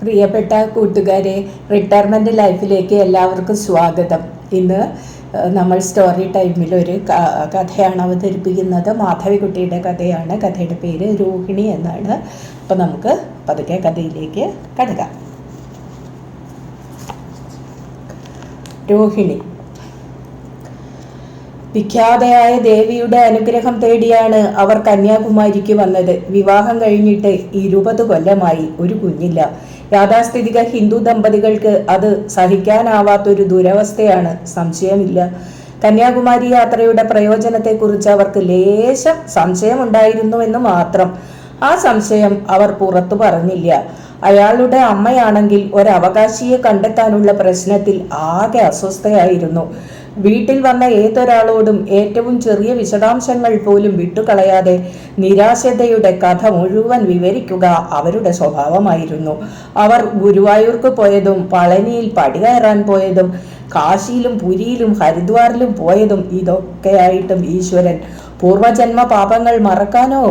പ്രിയപ്പെട്ട കൂട്ടുകാരെ, റിട്ടയർമെൻറ്റ് ലൈഫിലേക്ക് എല്ലാവർക്കും സ്വാഗതം. ഇന്ന് നമ്മൾ സ്റ്റോറി ടൈമിൽ ഒരു കഥയാണ് അവതരിപ്പിക്കുന്നത്. മാധവിക്കുട്ടിയുടെ കഥയാണ്. കഥയുടെ പേര് രോഹിണി എന്നാണ്. അപ്പോൾ നമുക്ക് പതുക്കെ കഥയിലേക്ക് കടക്കാം. രോഹിണി വിഖ്യാതയായ ദേവിയുടെ അനുഗ്രഹം തേടിയാണ് അവർ കന്യാകുമാരിക്ക് വന്നത്. വിവാഹം കഴിഞ്ഞിട്ട് 20 കൊല്ലമായി. ഒരു കുഞ്ഞില്ല. യാഥാസ്ഥിതിക ഹിന്ദു ദമ്പതികൾക്ക് അത് സഹിക്കാനാവാത്തൊരു ദുരവസ്ഥയാണ്, സംശയമില്ല. കന്യാകുമാരി യാത്രയുടെ പ്രയോജനത്തെക്കുറിച്ച് അവർക്ക് ലേശം സംശയമുണ്ടായിരുന്നുവെന്ന് മാത്രം. ആ സംശയം അവർ പുറത്തു പറഞ്ഞില്ല. അയാളുടെ അമ്മയാണെങ്കിൽ ഒരവകാശിയെ കണ്ടെത്താനുള്ള പ്രശ്നത്തിൽ ആകെ അസ്വസ്ഥയായിരുന്നു. വീട്ടിൽ വന്ന ഏതൊരാളോടും ഏറ്റവും ചെറിയ വിശദാംശങ്ങൾ പോലും വിട്ടുകളയാതെ നിരാശതയുടെ കഥ മുഴുവൻ വിവരിക്കുക അവരുടെ സ്വഭാവമായിരുന്നു. അവർ ഗുരുവായൂർക്ക് പോയതും പളനിയിൽ പടികയറാൻ പോയതും കാശിയിലും പുരിയിലും ഹരിദ്വാറിലും പോയതും ഇതൊക്കെയായിട്ടും ഈശ്വരൻ പൂർവജന്മ പാപങ്ങൾ മറക്കാനോ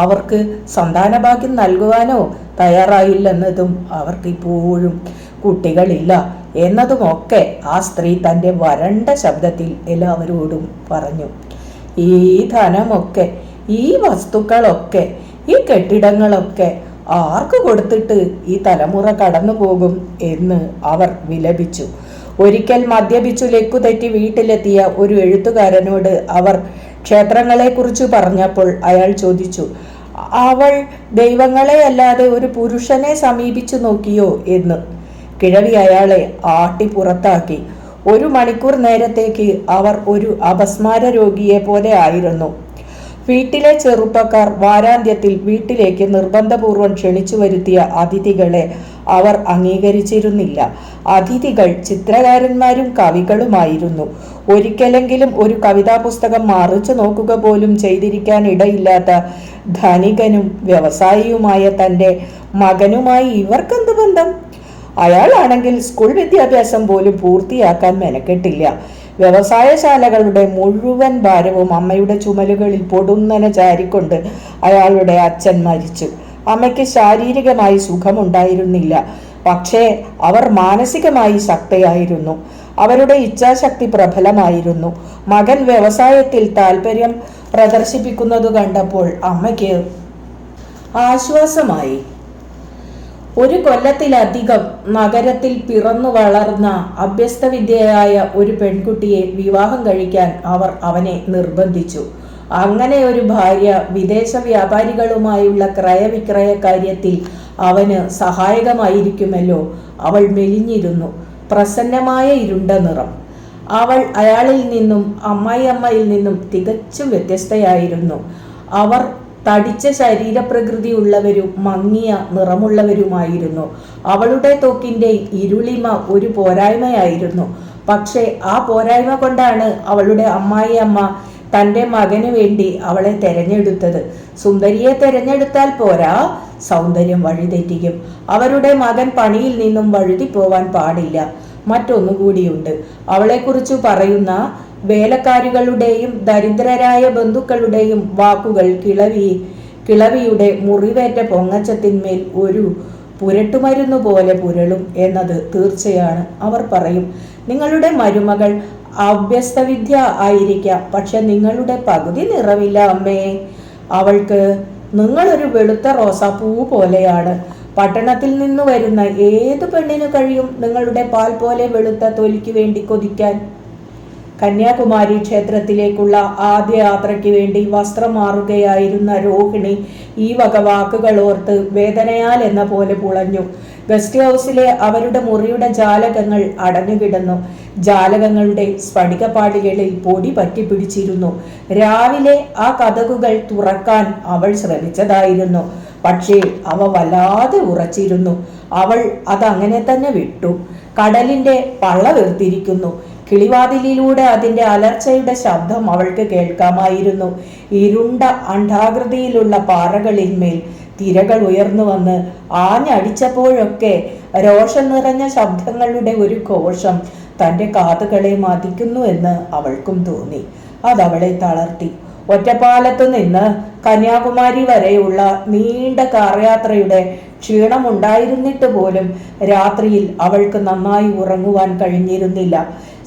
അവർക്ക് സന്താനഭാഗ്യം നൽകുവാനോ തയ്യാറായില്ലെന്നതും അവർക്കിപ്പോഴും കുട്ടികളില്ല എന്നതുമൊക്കെ ആ സ്ത്രീ തൻ്റെ വരണ്ട ശബ്ദത്തിൽ എല്ലാവരോടും പറഞ്ഞു. ഈ ധനമൊക്കെ, ഈ വസ്തുക്കളൊക്കെ, ഈ കെട്ടിടങ്ങളൊക്കെ ആർക്ക് കൊടുത്തിട്ട് ഈ തലമുറ കടന്നു പോകും എന്ന് അവർ വിലപിച്ചു. ഒരിക്കൽ മദ്യപിച്ചു ലക്കുതെറ്റി വീട്ടിലെത്തിയ ഒരു എഴുത്തുകാരനോട് അവർ ക്ഷേത്രങ്ങളെക്കുറിച്ച് പറഞ്ഞപ്പോൾ അയാൾ ചോദിച്ചു, അവൾ ദൈവങ്ങളെ അല്ലാതെ ഒരു പുരുഷനെ സമീപിച്ചു നോക്കിയോ എന്ന്. കിഴവി അയാളെ ആട്ടി പുറത്താക്കി. 1 മണിക്കൂർ നേരത്തേക്ക് അവർ ഒരു അപസ്മാര രോഗിയെ പോലെ ആയിരുന്നു. വീട്ടിലെ ചെറുപ്പക്കാർ വാരാന്ത്യത്തിൽ വീട്ടിലേക്ക് നിർബന്ധപൂർവം ക്ഷണിച്ചു വരുത്തിയ അതിഥികളെ അവർ അംഗീകരിച്ചിരുന്നില്ല. അതിഥികൾ ചിത്രകാരന്മാരും കവികളുമായിരുന്നു. ഒരിക്കലെങ്കിലും ഒരു കവിതാ പുസ്തകം മറിച്ചു നോക്കുക പോലും ചെയ്തിരിക്കാൻ ഇടയില്ലാത്ത ധനികനും വ്യവസായിയുമായ തൻ്റെ മകനുമായി ഇവർക്കെന്ത് ബന്ധം? അയാളാണെങ്കിൽ സ്കൂൾ വിദ്യാഭ്യാസം പോലും പൂർത്തിയാക്കാൻ മെനക്കെട്ടില്ല. വ്യവസായശാലകളുടെ മുഴുവൻ ഭാരവും അമ്മയുടെ ചുമലുകളിൽ പൊടുന്നനെ ചാരിക്കൊണ്ട് അയാളുടെ അച്ഛൻ മരിച്ചു. അമ്മയ്ക്ക് ശാരീരികമായി സുഖമുണ്ടായിരുന്നില്ല, പക്ഷേ അവർ മാനസികമായി ശക്തയായിരുന്നു. അവരുടെ ഇച്ഛാശക്തി പ്രബലമായിരുന്നു. മകൻ വ്യവസായത്തിൽ താല്പര്യം പ്രദർശിപ്പിക്കുന്നത് കണ്ടപ്പോൾ അമ്മയ്ക്ക് ആശ്വാസമായി. 1 കൊല്ലത്തിലധികം നഗരത്തിൽ പിറന്നു വളർന്ന അഭ്യസ്തവിദ്യയായ ഒരു പെൺകുട്ടിയെ വിവാഹം കഴിക്കാൻ അവർ അവനെ നിർബന്ധിച്ചു. അങ്ങനെ ഒരു ഭാര്യ വിദേശ വ്യാപാരികളുമായുള്ള ക്രയവിക്രയ കാര്യത്തിൽ അവന് സഹായകമായിരിക്കുമല്ലോ. അവൾ മെലിഞ്ഞിരുന്നു. പ്രസന്നമായ ഇരുണ്ട നിറം. അവൾ അയാളിൽ നിന്നും അമ്മായിയമ്മയിൽ നിന്നും തികച്ചും വ്യത്യസ്തയായിരുന്നു. അവർ തടിച്ച ശരീരപ്രകൃതിയുള്ളവരും മങ്ങിയ നിറമുള്ളവരുമായിരുന്നു. അവളുടെ ത്വക്കിൻ്റെ ഇരുളിമ ഒരു പോരായ്മയായിരുന്നു. പക്ഷേ ആ പോരായ്മ കൊണ്ടാണ് അവളുടെ അമ്മായിയമ്മ തൻ്റെ മകന് വേണ്ടി അവളെ തെരഞ്ഞെടുത്തത്. സുന്ദരിയെ തെരഞ്ഞെടുത്താൽ പോരാ, സൗന്ദര്യം വഴിതെറ്റിക്കും. അവരുടെ മകൻ പണിയിൽ നിന്നും വഴുതിപ്പോവാൻ പാടില്ല. മറ്റൊന്നുകൂടിയുണ്ട്. അവളെക്കുറിച്ച് പറയുന്ന വേലക്കാരികളുടെയും ദരിദ്രരായ ബന്ധുക്കളുടെയും വാക്കുകൾ കിളവിയുടെ മുറിവേറ്റ പൊങ്ങച്ചത്തിന്മേൽ ഒരു പുരട്ടുമരുന്നു പോലെ പുരളും എന്നത് തീർച്ചയാണ്. അവർ പറയും, നിങ്ങളുടെ മരുമകൾ അഭ്യസ്തവിദ്യ ആയിരിക്കാം, പക്ഷെ നിങ്ങളുടെ പകുതി നിറമില്ല അമ്മേ. അവൾക്ക് നിങ്ങളൊരു വെളുത്ത റോസാപ്പൂ പോലെയാണ്. പട്ടണത്തിൽ നിന്ന് വരുന്ന ഏത് പെണ്ണിനു കഴിയും നിങ്ങളുടെ പാൽ പോലെ വെളുത്ത തൊലിക്ക് വേണ്ടി കൊതിക്കാൻ? കന്യാകുമാരി ക്ഷേത്രത്തിലേക്കുള്ള ആദ്യ യാത്രയ്ക്ക് വേണ്ടി വസ്ത്രം മാറുകയായിരുന്ന രോഹിണി ഈ വക വാക്കുകൾ ഓർത്ത് വേദനയാൽ എന്ന പോലെ പുളഞ്ഞു. ഗസ്റ്റ് ഹൗസിലെ അവരുടെ മുറിയുടെ ജാലകങ്ങൾ അടഞ്ഞുകിടന്നു. ജാലകങ്ങളുടെ സ്ഫടികപ്പാടികളിൽ പൊടി പറ്റിപ്പിടിച്ചിരുന്നു. രാവിലെ ആ കതകുകൾ തുറക്കാൻ അവൾ ശ്രമിച്ചതായിരുന്നു, പക്ഷേ അവ വല്ലാതെ ഉറച്ചിരുന്നു. അവൾ അതങ്ങനെ തന്നെ വിട്ടു. കടലിന്റെ പള്ള വീർത്തിരിക്കുന്നു. കിളിവാതിലിലൂടെ അതിൻ്റെ അലർച്ചയുടെ ശബ്ദം അവൾക്ക് കേൾക്കാമായിരുന്നു. ഇരുണ്ട അണ്ഡാകൃതിയിലുള്ള പാറകളിന്മേൽ തിരകൾ ഉയർന്നു വന്ന് ആഞ്ഞടിച്ചപ്പോഴൊക്കെ രോഷം നിറഞ്ഞ ശബ്ദങ്ങളുടെ ഒരു ഘോഷം തൻ്റെ കാതുകളെ മതിക്കുന്നു എന്ന് അവൾക്കും തോന്നി. അതവളെ തളർത്തി. ഒറ്റപ്പാലത്തു നിന്ന് കന്യാകുമാരി വരെയുള്ള നീണ്ട കാർ യാത്രയുടെ ക്ഷീണമുണ്ടായിരുന്നിട്ട് പോലും രാത്രിയിൽ അവൾക്ക് നന്നായി ഉറങ്ങുവാൻ കഴിഞ്ഞിരുന്നില്ല.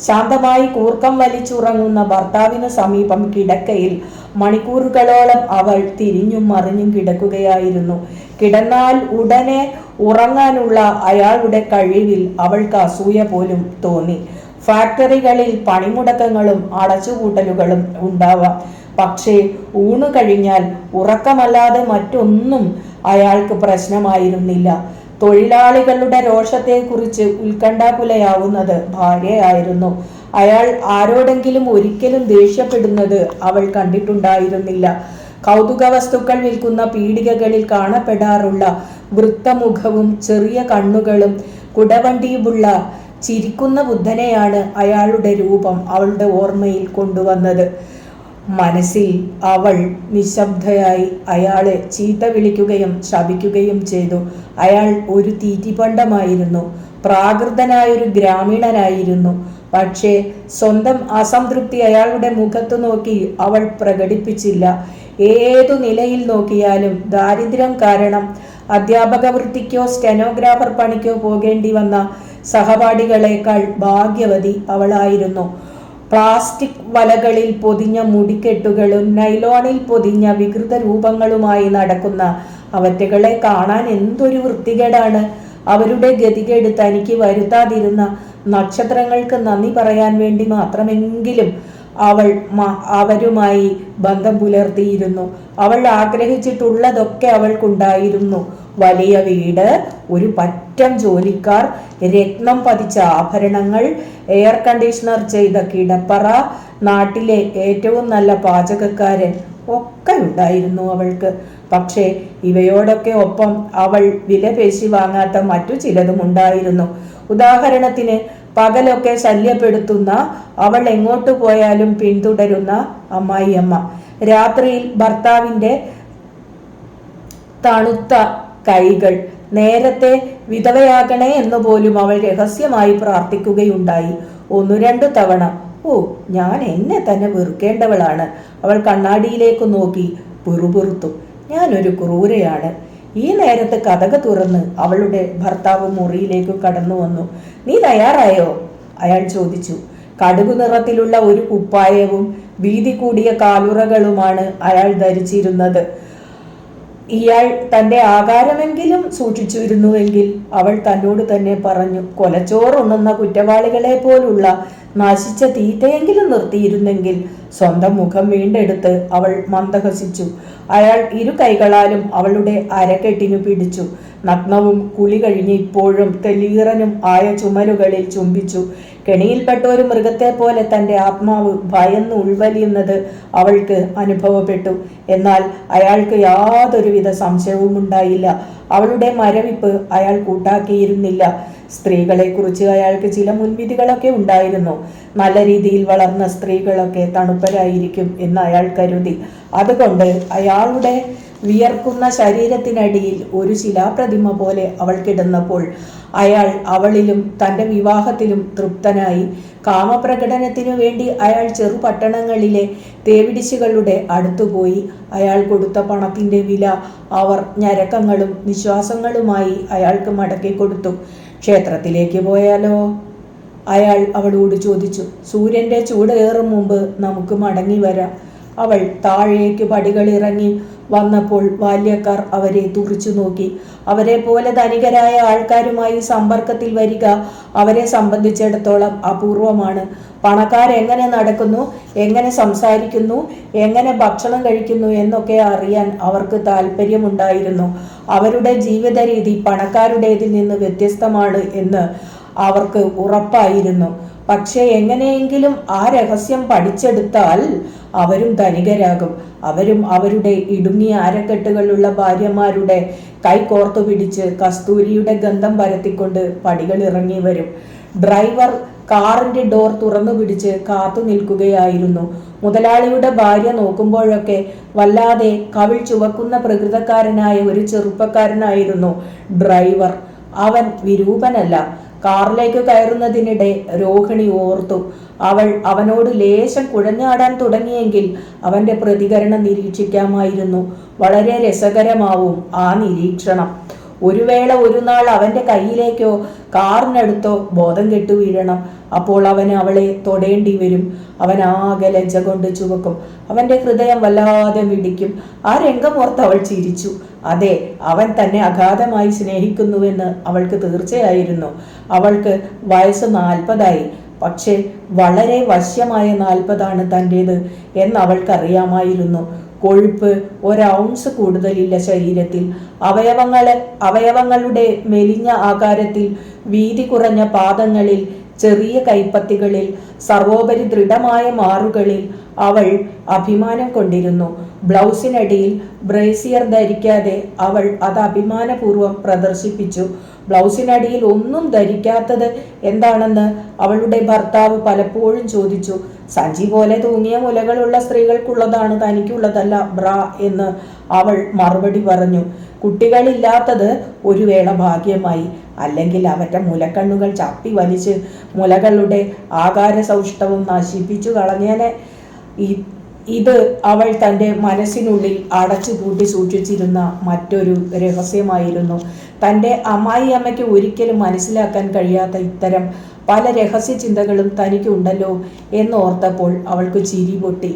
ശാന്തമായി കൂർക്കം വലിച്ചുറങ്ങുന്ന ഭർത്താവിന് സമീപം കിടക്കയിൽ മണിക്കൂറുകളോളം അവൾ തിരിഞ്ഞും മറിഞ്ഞും കിടക്കുകയായിരുന്നു. കിടന്നാൽ ഉടനെ ഉറങ്ങാനുള്ള അയാളുടെ കഴിവിൽ അവൾക്ക് അസൂയ പോലും തോന്നി. ഫാക്ടറികളിൽ പണിമുടക്കങ്ങളും അടച്ചുപൂട്ടലുകളും ഉണ്ടാവാം, പക്ഷേ ഊണ് കഴിഞ്ഞാൽ ഉറക്കമല്ലാതെ മറ്റൊന്നും അയാൾക്ക് പ്രശ്നമായിരുന്നില്ല. തൊഴിലാളികളുടെ രോഷത്തെക്കുറിച്ച് ഉത്കണ്ഠാകുലയാവുന്നത് ഭാര്യയായിരുന്നു. അയാൾ ആരോടെങ്കിലും ഒരിക്കലും ദേഷ്യപ്പെടുന്നത് അവൾ കണ്ടിട്ടുണ്ടായിരുന്നില്ല. കൗതുക വസ്തുക്കൾ വിൽക്കുന്ന പീടികകളിൽ കാണപ്പെടാറുള്ള വൃത്തമുഖവും ചെറിയ കണ്ണുകളും കുടവണ്ടിയുമുള്ള ചിരിക്കുന്ന ബുദ്ധനെയാണ് അയാളുടെ രൂപം അവളുടെ ഓർമ്മയിൽ കൊണ്ടുവന്നത്. മനസ്സിൽ അവൾ നിശബ്ദയായി അയാളെ ചീത്ത വിളിക്കുകയും ശപിക്കുകയും ചെയ്തു. അയാൾ ഒരു തീറ്റിപ്പണ്ടമായിരുന്നു, പ്രാകൃതനായൊരു ഗ്രാമീണനായിരുന്നു. പക്ഷേ സ്വന്തം അസംതൃപ്തി അയാളുടെ മുഖത്ത് നോക്കി അവൾ പ്രകടിപ്പിച്ചില്ല. ഏതു നിലയിൽ നോക്കിയാലും ദാരിദ്ര്യം കാരണം അധ്യാപക വൃത്തിക്കോ സ്റ്റെനോഗ്രാഫർ പണിക്കോ പോകേണ്ടി വന്ന സഹപാഠികളെക്കാൾ ഭാഗ്യവതി അവളായിരുന്നു. പ്ലാസ്റ്റിക് വലകളിൽ പൊതിഞ്ഞ മുടിക്കെട്ടുകളും നൈലോണിൽ പൊതിഞ്ഞ വികൃത രൂപങ്ങളുമായി നടക്കുന്ന അവറ്റകളെ കാണാൻ എന്തൊരു വൃത്തികേടാണ്. അവരുടെ ഗതികേട് തനിക്ക് വരുത്താതിരുന്ന നക്ഷത്രങ്ങൾക്ക് നന്ദി പറയാൻ വേണ്ടി മാത്രമെങ്കിലും അവൾ അവരുമായി ബന്ധം പുലർത്തിയിരുന്നു. അവൾ ആഗ്രഹിച്ചിട്ടുള്ളതൊക്കെ അവൾക്കുണ്ടായിരുന്നു. വലിയ വീട്, ഒരു പറ്റം ജോലിക്കാർ, രത്നം പതിച്ച ആഭരണങ്ങൾ, എയർ കണ്ടീഷണർ ചെയ്ത കിടപ്പറ, നാട്ടിലെ ഏറ്റവും നല്ല പാചകക്കാരൻ ഒക്കെ ഉണ്ടായിരുന്നു അവൾക്ക്. പക്ഷേ ഇവയോടൊക്കെ ഒപ്പം അവൾ വിലപേശി വാങ്ങാത്ത മറ്റു ചിലതും ഉണ്ടായിരുന്നു. ഉദാഹരണത്തിന് പകലൊക്കെ ശല്യപ്പെടുത്തുന്ന, അവൾ എങ്ങോട്ട് പോയാലും പിന്തുടരുന്ന അമ്മായിയമ്മ. രാത്രിയിൽ ഭർത്താവിൻ്റെ തണുത്ത കൈകൾ. നേരത്തെ വിധവയാകണേ എന്ന് പോലും അവൾ രഹസ്യമായി പ്രാർത്ഥിക്കുകയുണ്ടായി. 1-2 തവണ. ഓ, ഞാൻ എന്നെ തന്നെ വെറുക്കേണ്ടവളാണ്. അവൾ കണ്ണാടിയിലേക്ക് നോക്കി പിറുപിറുത്തു. ഞാനൊരു ക്രൂരയാണ്. ഈ നേരത്ത് കതക് തുറന്ന് അവളുടെ ഭർത്താവ് മുറിയിലേക്ക് കടന്നു വന്നു. നീ തയ്യാറായോ? അയാൾ ചോദിച്ചു. കടുകു നിറത്തിലുള്ള ഒരു കുപ്പായവും വീതി കൂടിയ കാലുറകളുമാണ് അയാൾ ധരിച്ചിരുന്നത്. ഇയാൾ തൻ്റെ ആകാരമെങ്കിലും സൂക്ഷിച്ചിരുന്നുവെങ്കിൽ, അവൾ തന്നോട് തന്നെ പറഞ്ഞു. കൊലച്ചോറുണ്ണുന്ന കുറ്റവാളികളെ പോലുള്ള നശിച്ച തീറ്റയെങ്കിലും നിർത്തിയിരുന്നെങ്കിൽ. സ്വന്തം മുഖം വീണ്ടെടുത്ത് അവൾ മന്ദഹസിച്ചു. അയാൾ 2 കൈകളാലും അവളുടെ അരക്കെട്ടിനു പിടിച്ചു. നഗ്നവും കുളി കഴിഞ്ഞ് ഇപ്പോഴും തെലീറനും ആയ ചുമലുകളിൽ ചുംബിച്ചു. കെണിയിൽപ്പെട്ട ഒരു മൃഗത്തെ പോലെ തൻ്റെ ആത്മാവ് ഭയന്ന് ഉൾവലിയുന്നത് അവൾക്ക് അനുഭവപ്പെട്ടു. എന്നാൽ അയാൾക്ക് യാതൊരുവിധ സംശയവും ഉണ്ടായില്ല. അവളുടെ മരവിപ്പ് അയാൾ കൂട്ടാക്കിയിരുന്നില്ല. സ്ത്രീകളെക്കുറിച്ച് അയാൾക്ക് ചില മുൻവിധികളൊക്കെ ഉണ്ടായിരുന്നു. നല്ല രീതിയിൽ വളർന്ന സ്ത്രീകളൊക്കെ തണുപ്പരായിരിക്കും എന്ന് അയാൾ കരുതി. അതുകൊണ്ട് അയാളുടെ വിയർക്കുന്ന ശരീരത്തിനടിയിൽ ഒരു ശിലാപ്രതിമ പോലെ അവൾ കിടന്നപ്പോൾ അയാൾ അവളിലും തൻ്റെ വിവാഹത്തിലും തൃപ്തനായി. കാമപ്രകടനത്തിനു വേണ്ടി അയാൾ ചെറുപട്ടണങ്ങളിലെ തേവിടിശികളുടെ അടുത്തുപോയി. അയാൾ കൊടുത്ത പണത്തിൻ്റെ വില അവർ ഞരക്കങ്ങളും നിശ്വാസങ്ങളുമായി അയാൾക്ക് മടക്കിക്കൊടുത്തു. ക്ഷേത്രത്തിലേക്ക് പോയാലോ? അയാൾ അവളോട് ചോദിച്ചു. സൂര്യൻ്റെ ചൂട് ഏറും മുമ്പ് നമുക്ക് മടങ്ങി വരാം. അവൾ താഴേക്ക് പടികളിറങ്ങി വന്നപ്പോൾ ബാല്യക്കാർ അവരെ തുറിച്ചു നോക്കി. അവരെ പോലെ ധനികരായ ആൾക്കാരുമായി സമ്പർക്കത്തിൽ വരിക അവരെ സംബന്ധിച്ചിടത്തോളം അപൂർവമാണ്. പണക്കാരെങ്ങനെ നടക്കുന്നു, എങ്ങനെ സംസാരിക്കുന്നു, എങ്ങനെ ഭക്ഷണം കഴിക്കുന്നു എന്നൊക്കെ അറിയാൻ അവർക്ക് താല്പര്യമുണ്ടായിരുന്നു. അവരുടെ ജീവിത രീതി പണക്കാരുടേതിൽ നിന്ന് വ്യത്യസ്തമാണ് എന്ന് അവർക്ക് ഉറപ്പായിരുന്നു. പക്ഷേ എങ്ങനെയെങ്കിലും ആ രഹസ്യം പഠിച്ചെടുത്താൽ അവരും ധനികരാകും. അവരും അവരുടെ ഇടുങ്ങിയ അരക്കെട്ടുകളുള്ള ഭാര്യമാരുടെ കൈ കോർത്തു പിടിച്ച് കസ്തൂരിയുടെ ഗന്ധം പരത്തിക്കൊണ്ട് പടികൾ ഇറങ്ങി വരും. ഡ്രൈവർ കാറിന്റെ ഡോർ തുറന്നു പിടിച്ച് കാത്തു നിൽക്കുകയായിരുന്നു. മുതലാളിയുടെ ഭാര്യ നോക്കുമ്പോഴൊക്കെ വല്ലാതെ കവിൾ ചുവക്കുന്ന പ്രകൃതക്കാരനായ ഒരു ചെറുപ്പക്കാരനായിരുന്നു ഡ്രൈവർ. അവൻ വിരൂപനല്ല. കാറിലേക്ക് കയറുന്നതിനിടെ രോഹിണി ഓർത്തു. അവൾ അവനോട് ലേശം കുഴഞ്ഞാടാൻ തുടങ്ങിയെങ്കിൽ അവന്റെ പ്രതികരണം നിരീക്ഷിക്കാമായിരുന്നു. വളരെ രസകരമാവും ആ നിരീക്ഷണം. ഒരു വേള ഒരു നാൾ അവൻ്റെ കയ്യിലേക്കോ കാറിനടുത്തോ ബോധം കെട്ടു വീഴണം. അപ്പോൾ അവന് അവളെ തൊടേണ്ടി വരും. അവൻ ആകെ ലജ്ജ കൊണ്ട് ചുവക്കും. അവൻ്റെ ഹൃദയം വല്ലാതെ മിടിക്കും. ആ രംഗമോർത്ത് അവൾ ചിരിച്ചു. അതെ, അവൻ തന്നെ അഗാധമായി സ്നേഹിക്കുന്നുവെന്ന് അവൾക്ക് തീർച്ചയായിരുന്നു. അവൾക്ക് വയസ്സ് 40 പക്ഷേ വളരെ വശ്യമായ 40 തൻ്റേത് എന്ന് അവൾക്കറിയാമായിരുന്നു. കൊഴുപ്പ് 1 ഔൺസ് കൂടുതലില്ല ശരീരത്തിൽ. അവയവങ്ങളുടെ മെലിഞ്ഞ ആകാരത്തിൽ, വീതി കുറഞ്ഞ പാദങ്ങളിൽ, ചെറിയ കൈപ്പത്തികളിൽ, സർവോപരി ദൃഢമായ മാറുകളിൽ അവൾ അഭിമാനം കൊണ്ടിരുന്നു. ബ്ലൗസിനടിയിൽ ബ്രേസിയർ ധരിക്കാതെ അവൾ അത് അഭിമാനപൂർവ്വം പ്രദർശിപ്പിച്ചു. ബ്ലൗസിനടിയിൽ ഒന്നും ധരിക്കാത്തത് എന്താണെന്ന് അവളുടെ ഭർത്താവ് പലപ്പോഴും ചോദിച്ചു. സഞ്ചി പോലെ തൂങ്ങിയ മുലകളുള്ള സ്ത്രീകൾക്കുള്ളതാണ്, തനിക്കുള്ളതല്ല ബ്രാ എന്ന് അവൾ മറുപടി പറഞ്ഞു. കുട്ടികളില്ലാത്തത് ഒരു വേള ഭാഗ്യമായി. അല്ലെങ്കിൽ അവരുടെ മുലക്കണ്ണുകൾ ചപ്പി വലിച്ച് മുലകളുടെ ആകാര സൗഷ്ഠവം നശിപ്പിച്ചു കളഞ്ഞേനെ. ഇത് അവൾ തൻ്റെ മനസ്സിനുള്ളിൽ അടച്ചുപൂട്ടി സൂക്ഷിച്ചിരുന്ന മറ്റൊരു രഹസ്യമായിരുന്നു. തൻ്റെ അമ്മായിയമ്മയ്ക്ക് ഒരിക്കലും മനസ്സിലാക്കാൻ കഴിയാത്ത ഇത്തരം പല രഹസ്യ ചിന്തകളും തനിക്കുണ്ടല്ലോ എന്നോർത്തപ്പോൾ അവൾക്ക് ചിരി പൊട്ടി.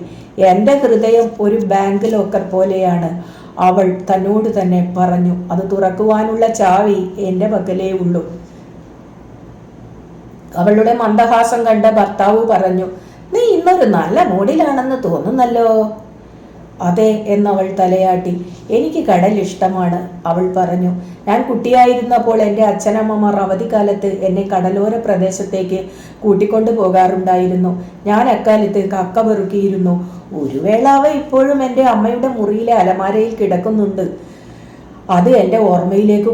എൻ്റെ ഹൃദയം ഒരു ബാങ്ക് ലോക്കർ പോലെയാണ്, അവൾ തന്നോട് തന്നെ പറഞ്ഞു. അത് തുറക്കുവാനുള്ള ചാവി എൻ്റെ പക്കലേ ഉള്ളൂ. അവളുടെ മന്ദഹാസം കണ്ട ഭർത്താവ് പറഞ്ഞു, നീ ഇന്നൊരു നല്ല മൂഡിലാണെന്ന് തോന്നുന്നല്ലോ. അതെ എന്നവൾ തലയാട്ടി. എനിക്ക് കടൽ ഇഷ്ടമാണ്, അവൾ പറഞ്ഞു. ഞാൻ കുട്ടിയായിരുന്നപ്പോൾ എൻ്റെ അച്ഛനമ്മമാർ അവധിക്കാലത്ത് എന്നെ കടലോര പ്രദേശത്തേക്ക് കൂട്ടിക്കൊണ്ടു പോകാറുണ്ടായിരുന്നു. ഞാൻ അക്കാലത്ത് കക്ക പെറുക്കിയിരുന്നു. ഒരു വേള അവ ഇപ്പോഴും എൻ്റെ അമ്മയുടെ മുറിയിലെ അലമാരയിൽ കിടക്കുന്നുണ്ട്. അത് എൻ്റെ ഓർമ്മയിലേക്ക്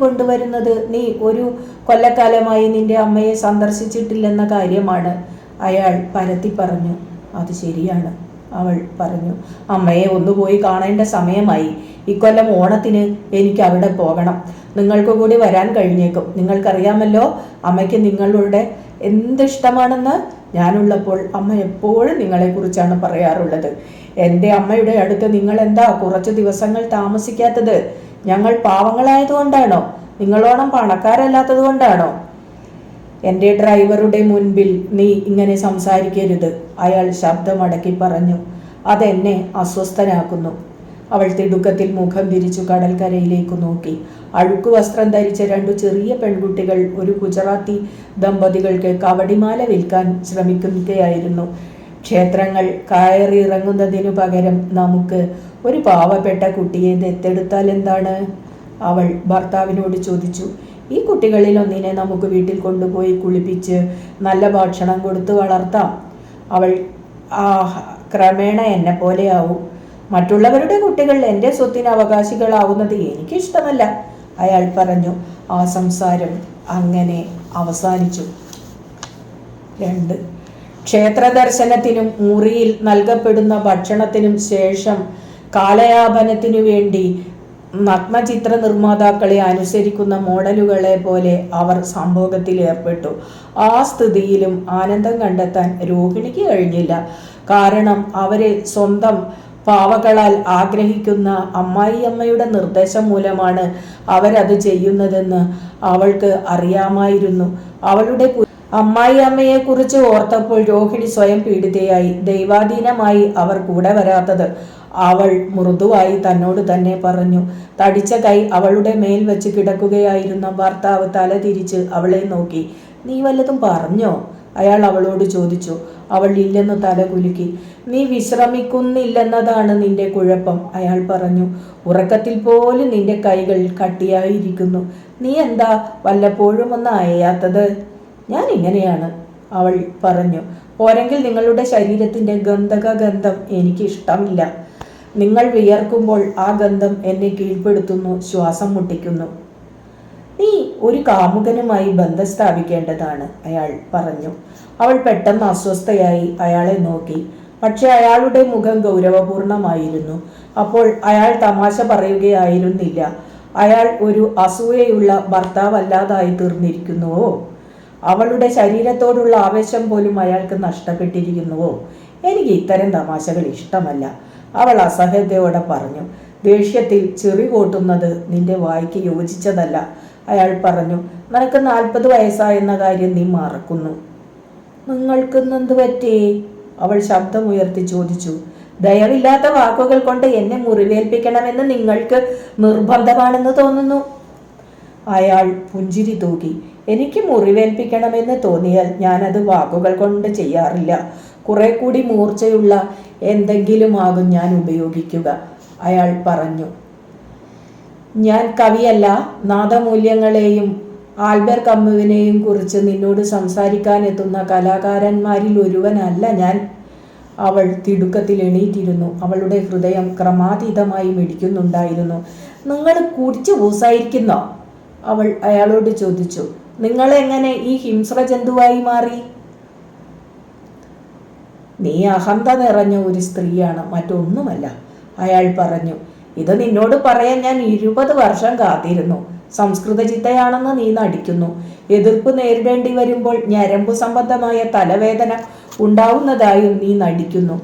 കൊണ്ടുവരുന്നത് നീ ഒരു കൊല്ലക്കാലമായി നിന്റെ അമ്മയെ സന്ദർശിച്ചിട്ടില്ലെന്ന കാര്യമാണ്, അയാൾ പരത്തി പറഞ്ഞു. അത് ശരിയാണ്, അവൾ പറഞ്ഞു. അമ്മയെ ഒന്ന് പോയി കാണേണ്ട സമയമായി. ഇക്കൊല്ലം ഓണത്തിന് എനിക്ക് അവിടെ പോകണം. നിങ്ങൾക്ക് കൂടി വരാൻ കഴിഞ്ഞേക്കും. നിങ്ങൾക്കറിയാമല്ലോ അമ്മയ്ക്ക് നിങ്ങളുടെ എന്തിഷ്ടമാണെന്ന്. ഞാനുള്ളപ്പോൾ അമ്മ എപ്പോഴും നിങ്ങളെക്കുറിച്ചാണ് പറയാറുള്ളത്. എൻ്റെ അമ്മയുടെ അടുത്ത് നിങ്ങൾ എന്താ കുറച്ച് ദിവസങ്ങൾ താമസിക്കാത്തത്? ഞങ്ങൾ പാവങ്ങളായതുകൊണ്ടാണോ? നിങ്ങളോണം പണക്കാരല്ലാത്തത് കൊണ്ടാണോ? എൻ്റെ ഡ്രൈവറുടെ മുൻപിൽ നീ ഇങ്ങനെ സംസാരിക്കരുത്, അയാൾ ശബ്ദമടക്കി പറഞ്ഞു. അതെന്നെ അസ്വസ്ഥനാക്കുന്നു. അവൾ തിടുക്കത്തിൽ മുഖം തിരിച്ചു കടൽക്കരയിലേക്ക് നോക്കി. അഴുക്കു വസ്ത്രം ധരിച്ച 2 ചെറിയ പെൺകുട്ടികൾ ഒരു ഗുജറാത്തി ദമ്പതികൾക്ക് കവടിമാല വിൽക്കാൻ ശ്രമിക്കുകയായിരുന്നു. ക്ഷേത്രങ്ങൾ കയറിയിറങ്ങുന്നതിനു പകരം നമുക്ക് ഒരു പാവപ്പെട്ട കുട്ടിയെ ദത്തെടുത്താൽ എന്താണ്? അവൾ ഭർത്താവിനോട് ചോദിച്ചു. ഈ കുട്ടികളിൽ ഒന്നിനെ നമുക്ക് വീട്ടിൽ കൊണ്ടുപോയി കുളിപ്പിച്ച് നല്ല ഭക്ഷണം കൊടുത്ത് വളർത്താം. അവൾ ക്രമേണ എന്നെ പോലെയാവും. മറ്റുള്ളവരുടെ കുട്ടികൾ എൻ്റെ സ്വത്തിന് അവകാശികളാവുന്നത് എനിക്കിഷ്ടമല്ല, അയാൾ പറഞ്ഞു. ആ സംസാരം അങ്ങനെ അവസാനിച്ചു. 2. ക്ഷേത്ര ദർശനത്തിനും മുറിയിൽ നൽകപ്പെടുന്ന ഭക്ഷണത്തിനും ശേഷം കാലയാപനത്തിനു വേണ്ടി നഗ്നചിത്ര നിർമ്മാതാക്കളെ അനുസരിക്കുന്ന മോഡലുകളെ പോലെ അവർ സംഭോഗത്തിൽ ഏർപ്പെട്ടു. ആ സ്ഥിതിയിലും ആനന്ദം കണ്ടെത്താൻ രോഹിണിക്ക് കഴിഞ്ഞില്ല. കാരണം അവരെ സ്വന്തം പാവകളാൽ ആഗ്രഹിക്കുന്ന അമ്മായിയമ്മയുടെ നിർദ്ദേശം മൂലമാണ് അവരത് ചെയ്യുന്നതെന്ന് അവൾക്ക് അറിയാമായിരുന്നു. അവളുടെ അമ്മായിയമ്മയെക്കുറിച്ച് ഓർത്തപ്പോൾ രോഹിണി സ്വയം പീഡിതയായി. ദൈവാധീനമായി അവർ കൂടെ വരാത്തത് അവൾ മൃദുവായി തന്നോട് തന്നെ പറഞ്ഞു. തടിച്ച കൈ അവളുടെ മേൽ വെച്ച് കിടക്കുകയായിരുന്ന ഭർത്താവ് തല തിരിച്ച് അവളെ നോക്കി. നീ വല്ലതും പറഞ്ഞോ? അയാൾ അവളോട് ചോദിച്ചു. അവൾ ഇല്ലെന്ന് തല കുലുക്കി. നീ വിശ്രമിക്കുന്നില്ലെന്നതാണ് നിന്റെ കുഴപ്പം, അയാൾ പറഞ്ഞു. ഉറക്കത്തിൽ പോലും നിന്റെ കൈകൾ കട്ടിയായിരിക്കുന്നു. നീ എന്താ വല്ലപ്പോഴും ഒന്ന് അയയാത്തത്? ഞാൻ ഇങ്ങനെയാണ്, അവൾ പറഞ്ഞു. പോരെങ്കിൽ നിങ്ങളുടെ ശരീരത്തിൻ്റെ ഗന്ധം എനിക്ക് ഇഷ്ടമില്ല. നിങ്ങൾ വിയർക്കുമ്പോൾ ആ ഗന്ധം എന്നെ കീഴ്പ്പെടുത്തുന്നു, ശ്വാസം മുട്ടിക്കുന്നു. നീ ഒരു കാമുകനുമായി ബന്ധം സ്ഥാപിക്കേണ്ടതാണ്, അയാൾ പറഞ്ഞു. അവൾ പെട്ടെന്ന് അസ്വസ്ഥയായി അയാളെ നോക്കി. പക്ഷെ അയാളുടെ മുഖം ഗൗരവപൂർണമായിരുന്നു. അപ്പോൾ അയാൾ തമാശ പറയുകയായിരുന്നില്ല. അയാൾ ഒരു അസൂയയുള്ള ഭർത്താവല്ലാതായി തീർന്നിരിക്കുന്നുവോ? അവളുടെ ശരീരത്തോടുള്ള ആവേശം പോലും അയാൾക്ക് നഷ്ടപ്പെട്ടിരിക്കുന്നുവോ? എനിക്ക് ഇത്തരം തമാശകൾ ഇഷ്ടമല്ല, അവൾ അസഹ്യതയോടെ പറഞ്ഞു. ദേഷ്യത്തിൽ ചെറി കൂട്ടുന്നത് നിന്റെ വായ്ക്ക് യോജിച്ചതല്ല. അയാൾ പറഞ്ഞു. നിനക്ക് 40 വയസ്സായെന്ന കാര്യം നീ മറക്കുന്നു. നിങ്ങൾക്കിന്നെന്ത് പറ്റി? അവൾ ശബ്ദമുയർത്തി ചോദിച്ചു. ദയവില്ലാത്ത വാക്കുകൾ കൊണ്ട് എന്നെ മുറിവേൽപ്പിക്കണമെന്ന് നിങ്ങൾക്ക് നിർബന്ധമാണെന്ന് തോന്നുന്നു. അയാൾ പുഞ്ചിരി തൂകി. എനിക്ക് മുറിവേൽപ്പിക്കണമെന്ന് തോന്നിയാൽ ഞാനത് വാക്കുകൾ കൊണ്ട് ചെയ്യാറില്ല. കുറെ കൂടി മൂർച്ചയുള്ള എന്തെങ്കിലുമാകും ഞാൻ ഉപയോഗിക്കുക. അയാൾ പറഞ്ഞു. ഞാൻ കവിയല്ല. നാദമൂല്യങ്ങളെയും ആൽബർ കമ്മുവിനെയും കുറിച്ച് നിന്നോട് സംസാരിക്കാനെത്തുന്ന കലാകാരന്മാരിൽ ഒരുവനല്ല ഞാൻ. അവൾ തിടുക്കത്തിൽ എണീറ്റിരുന്നു. അവളുടെ ഹൃദയം ക്രമാതീതമായി മിടിക്കുന്നുണ്ടായിരുന്നു. നിങ്ങൾ കുടിച്ചു ഊസായിരിക്കുന്നോ? അവൾ അയാളോട് ചോദിച്ചു. നിങ്ങളെങ്ങനെ ഈ ഹിംസ്ര ജന്തുവായി മാറി? നീ അഹന്ത നിറഞ്ഞ ഒരു സ്ത്രീയാണ്, മറ്റൊന്നുമല്ല, അയാൾ പറഞ്ഞു. ഇത് നിന്നോട് പറയാൻ ഞാൻ 20 വർഷം കാത്തിരുന്നു. സംസ്കൃത ചിത്തയാണെന്ന് നീ നടിക്കുന്നു. എതിർപ്പ് നേരിടേണ്ടി വരുമ്പോൾ ഞരമ്പു സംബന്ധമായ തലവേദന ഉണ്ടാവുന്നതായും നീ നടിക്കുന്നു.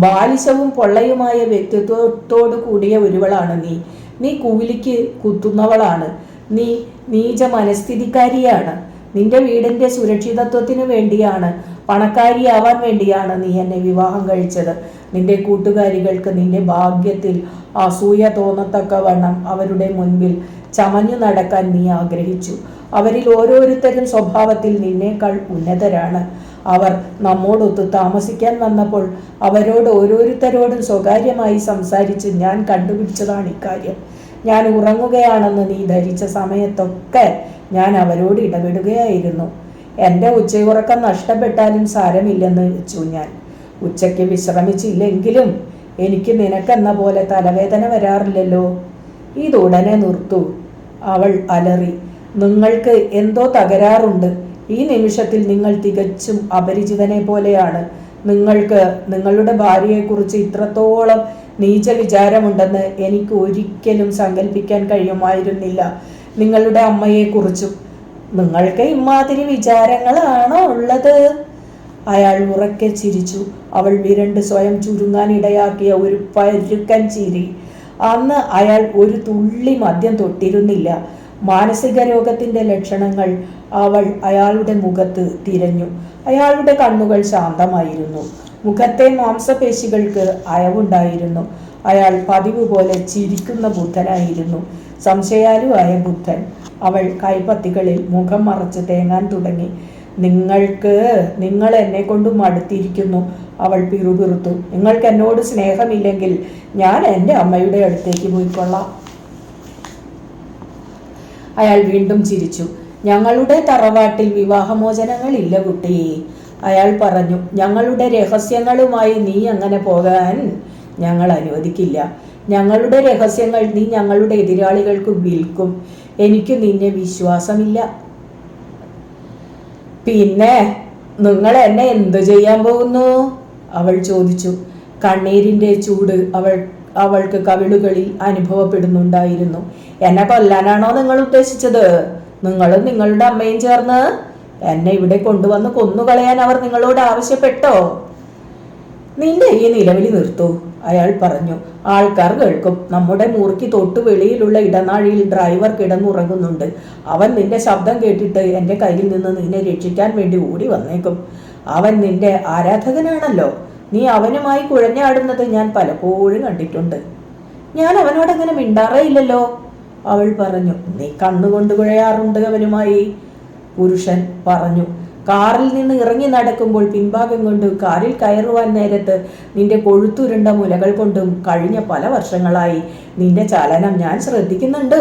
ബാലിശവും പൊള്ളയുമായ വ്യക്തിത്വത്തോടു കൂടിയ ഒരുവളാണ് നീ. നീ കൂലിക്ക് കുത്തുന്നവളാണ്. നീ നീച മനസ്ഥിതിക്കാരിയാണ്. നിന്റെ വീടിന്റെ സുരക്ഷിതത്വത്തിനു വേണ്ടിയാണ്, പണക്കാരിയാവാൻ വേണ്ടിയാണ് നീ എന്നെ വിവാഹം കഴിച്ചത്. നിന്റെ കൂട്ടുകാരികൾക്ക് നിന്റെ ഭാഗ്യത്തിൽ അസൂയ തോന്നത്തക്കവണ്ണം അവരുടെ മുൻപിൽ ചമഞ്ഞു നടക്കാൻ നീ ആഗ്രഹിച്ചു. അവരിൽ ഓരോരുത്തരും സ്വഭാവത്തിൽ നിന്നേക്കാൾ ഉന്നതരാണ്. അവർ നമ്മോടൊത്ത് താമസിക്കാൻ വന്നപ്പോൾ അവരോട് ഓരോരുത്തരോടും സ്വകാര്യമായി സംസാരിച്ച് ഞാൻ കണ്ടുപിടിച്ചതാണ് ഇക്കാര്യം. ഞാൻ ഉറങ്ങുകയാണെന്ന് നീ ധരിച്ച സമയത്തൊക്കെ ഞാൻ അവരോട് ഇടപെടുകയായിരുന്നു. എൻ്റെ ഉച്ചയുറക്കം നഷ്ടപ്പെട്ടാലും സാരമില്ലെന്ന് വെച്ചു ഞാൻ. ഉച്ചയ്ക്ക് വിശ്രമിച്ചില്ലെങ്കിലും എനിക്ക് നിനക്കെന്ന പോലെ തലവേദന വരാറില്ലല്ലോ. ഇതുടനെ നിർത്തൂ, അവൾ അലറി. നിങ്ങൾക്ക് എന്തോ തകരാറുണ്ട്. ഈ നിമിഷത്തിൽ നിങ്ങൾ തികച്ചും അപരിചിതനെ പോലെയാണ്. നിങ്ങൾക്ക് നിങ്ങളുടെ ഭാര്യയെക്കുറിച്ച് ഇത്രത്തോളം നീച വിചാരമുണ്ടെന്ന് എനിക്ക് ഒരിക്കലും സങ്കല്പിക്കാൻ കഴിയുമായിരുന്നില്ല. നിങ്ങളുടെ അമ്മയെക്കുറിച്ചും. നിങ്ങൾക്ക് ഇമാതിരി വിചാരങ്ങളാണോ ഉള്ളത്? അയാൾ ഉറക്കെ ചിരിച്ചു. അവൾ വിരണ്ട് സ്വയം ചുരുങ്ങാനിടയാക്കിയ ഒരു പരുക്കൻ ചിരി. അന്ന് അയാൾ ഒരു തുള്ളി മദ്യം തൊട്ടിരുന്നില്ല. മാനസിക രോഗത്തിന്റെ ലക്ഷണങ്ങൾ അവൾ അയാളുടെ മുഖത്ത് തിരഞ്ഞു. അയാളുടെ കണ്ണുകൾ ശാന്തമായിരുന്നു. മുഖത്തെ മാംസപേശികൾക്ക് അയവുണ്ടായിരുന്നു. അയാൾ പതിവ് പോലെ ചിരിക്കുന്ന ബുദ്ധനായിരുന്നു, സംശയാലുവായ ബുദ്ധൻ. അവൾ കൈപ്പത്തികളിൽ മുഖം മറച്ച് തേങ്ങാൻ തുടങ്ങി. നിങ്ങൾ എന്നെ കൊണ്ട് മടുത്തിരിക്കുന്നു, അവൾ പിറുപിറുത്തു. നിങ്ങൾക്ക് എന്നോട് സ്നേഹമില്ലെങ്കിൽ ഞാൻ എൻ്റെ അമ്മയുടെ അടുത്തേക്ക് പോയിക്കൊള്ളാം. അയാൾ വീണ്ടും ചിരിച്ചു. ഞങ്ങളുടെ തറവാട്ടിൽ വിവാഹമോചനങ്ങളില്ല കുട്ടിയെ, അയാൾ പറഞ്ഞു. ഞങ്ങളുടെ രഹസ്യങ്ങളുമായി നീ അങ്ങനെ പോകാൻ ഞങ്ങൾ അനുവദിക്കില്ല. ഞങ്ങളുടെ രഹസ്യങ്ങൾ നീ ഞങ്ങളുടെ എതിരാളികൾക്ക് വിൽക്കും. എനിക്ക് നിന്നെ വിശ്വാസമില്ല. പിന്നെ നിങ്ങൾ എന്നെ എന്തു ചെയ്യാൻ പോകുന്നു? അവൾ ചോദിച്ചു. കണ്ണീരിൻ്റെ ചൂട് അവൾക്ക് കവിളുകളിൽ അനുഭവപ്പെടുന്നുണ്ടായിരുന്നു. എന്നെ കൊല്ലാനാണോ നിങ്ങൾ ഉദ്ദേശിച്ചത്? നിങ്ങളും നിങ്ങളുടെ അമ്മയും ചേർന്ന് എന്നെ ഇവിടെ കൊണ്ടുവന്ന് കൊന്നുകളയാൻ അവർ നിങ്ങളോട് ആവശ്യപ്പെട്ടോ? നിന്റെ ഈ നിലവിളി നിർത്തൂ, അയാൾ പറഞ്ഞു. ആൾക്കാർ കേൾക്കും. നമ്മുടെ മുറിക്ക് തൊട്ടു വെളിയിലുള്ള ഇടനാഴിയിൽ ഡ്രൈവർ കിടന്നുറങ്ങുന്നുണ്ട്. അവൻ നിന്റെ ശബ്ദം കേട്ടിട്ട് എൻ്റെ കയ്യിൽ നിന്ന് നിന്നെ രക്ഷിക്കാൻ വേണ്ടി ഓടി വന്നേക്കും. അവൻ നിന്റെ ആരാധകനാണല്ലോ. നീ അവനുമായി കുഴഞ്ഞാടുന്നത് ഞാൻ പലപ്പോഴും കണ്ടിട്ടുണ്ട്. ഞാൻ അവനോടങ്ങനെ മിണ്ടാറേ ഇല്ലല്ലോ, അവൾ പറഞ്ഞു. നീ കണ്ണുകൊണ്ട് കുഴയാറുണ്ട് അവനുമായി, പുരുഷൻ പറഞ്ഞു. കാറിൽ നിന്ന് ഇറങ്ങി നടക്കുമ്പോൾ പിൻഭാഗം കൊണ്ട് കാറിൽ കയറുവാൻ നേരത്ത് നിന്റെ കൊഴുത്തുരുണ്ട മുലകൾ കൊണ്ടും കഴിഞ്ഞ പല വർഷങ്ങളായി നിന്റെ ചലനം ഞാൻ ശ്രദ്ധിക്കുന്നുണ്ട്.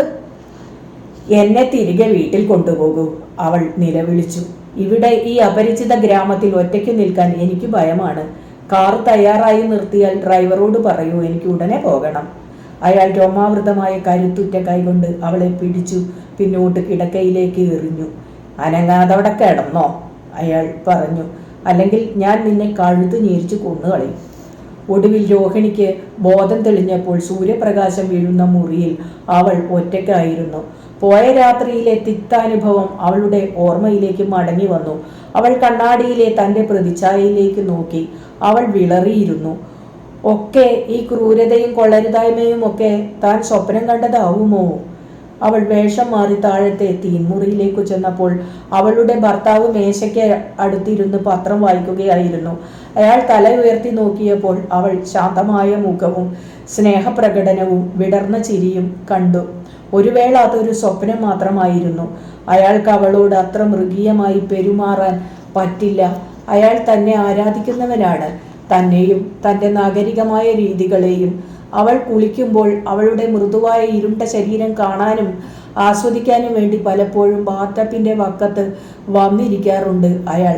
എന്നെ തിരികെ വീട്ടിൽ കൊണ്ടുപോകൂ, അവൾ നിലവിളിച്ചു. ഇവിടെ ഈ അപരിചിത ഗ്രാമത്തിൽ ഒറ്റയ്ക്ക് നിൽക്കാൻ എനിക്ക് ഭയമാണ്. കാർ തയ്യാറായി നിർത്തിയാൽ ഡ്രൈവറോട് പറയൂ, എനിക്ക് ഉടനെ പോകണം. അയാൾ രോമാവൃതമായ കരുത്തുറ്റ കൈകൊണ്ട് അവളെ പിടിച്ചു പിന്നോട്ട് കിടക്കയിലേക്ക് എറിഞ്ഞു. അനങ്ങാതവിടെ കിടന്നോ, അയാൾ പറഞ്ഞു. അല്ലെങ്കിൽ ഞാൻ നിന്നെ കഴുത്ത് ഞെരിച്ചു കൊന്നുകളയും. ഒടുവിൽ രോഹിണിക്ക് ബോധം തെളിഞ്ഞപ്പോൾ സൂര്യപ്രകാശം വീഴുന്ന മുറിയിൽ അവൾ ഒറ്റയ്ക്കായിരുന്നു. പോയ രാത്രിയിലെ തിക്താനുഭവം അവളുടെ ഓർമ്മയിലേക്ക് മടങ്ങി വന്നു. അവൾ കണ്ണാടിയിലെ തൻ്റെ പ്രതിച്ഛായയിലേക്ക് നോക്കി. അവൾ വിളറിയിരുന്നു. ഒക്കെ ഈ ക്രൂരതയും കൊള്ളരുതായ്മയും ഒക്കെ താൻ സ്വപ്നം കണ്ടതാവുമോ? അവൾ വേഷം മാറി താഴത്തെ തീൻമുറിയിലേക്ക് ചെന്നപ്പോൾ അവളുടെ ഭർത്താവ് മേശയ്ക്ക് അടുത്തിരുന്ന് പത്രം വായിക്കുകയായിരുന്നു. അയാൾ തല ഉയർത്തി നോക്കിയപ്പോൾ അവൾ ശാന്തമായ മുഖവും സ്നേഹപ്രകടനവും വിടർന്ന ചിരിയും കണ്ടു. ഒരു വേള അതൊരു സ്വപ്നം മാത്രമായിരുന്നു. അയാൾക്ക് അവളോട് അത്ര മൃഗീയമായി പെരുമാറാൻ പറ്റില്ല. അയാൾ തന്നെ ആരാധിക്കുന്നവനാണ്, തന്നെയും തൻ്റെ നാഗരികമായ രീതികളെയും. അവൾ കുളിക്കുമ്പോൾ അവളുടെ മൃദുവായ ഇരുണ്ട ശരീരം കാണാനും ആസ്വദിക്കാനും വേണ്ടി പലപ്പോഴും ബാത്ടബിൻ്റെ വക്കത്ത് വന്നിരിക്കാറുണ്ട് അയാൾ.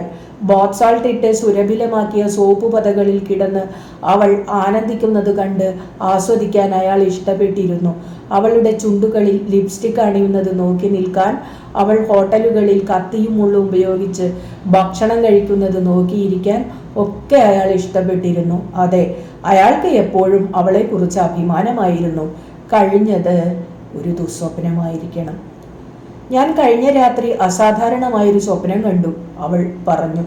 ബാത്ത് സാൾട്ട് ഇട്ട് സുരഭിലമാക്കിയ സോപ്പ് പതകളിൽ കിടന്ന് അവൾ ആനന്ദിക്കുന്നത് കണ്ട് ആസ്വദിക്കാൻ അയാൾ ഇഷ്ടപ്പെട്ടിരുന്നു. അവളുടെ ചുണ്ടുകളിൽ ലിപ്സ്റ്റിക് അണിയുന്നത് നോക്കി നിൽക്കാൻ, അവൾ ഹോട്ടലുകളിൽ കത്തിയും മുള്ളും ഉപയോഗിച്ച് ഭക്ഷണം കഴിക്കുന്നത് നോക്കിയിരിക്കാൻ ഒക്കെ അയാൾ ഇഷ്ടപ്പെട്ടിരുന്നു. അതെ, അയാൾക്ക് എപ്പോഴും അവളെക്കുറിച്ച് അഭിമാനമായിരുന്നു. കഴിഞ്ഞത് ഒരു ദുസ്വപ്നമായിരിക്കണം. ഞാൻ കഴിഞ്ഞ രാത്രി അസാധാരണമായൊരു സ്വപ്നം കണ്ടു, അവൾ പറഞ്ഞു.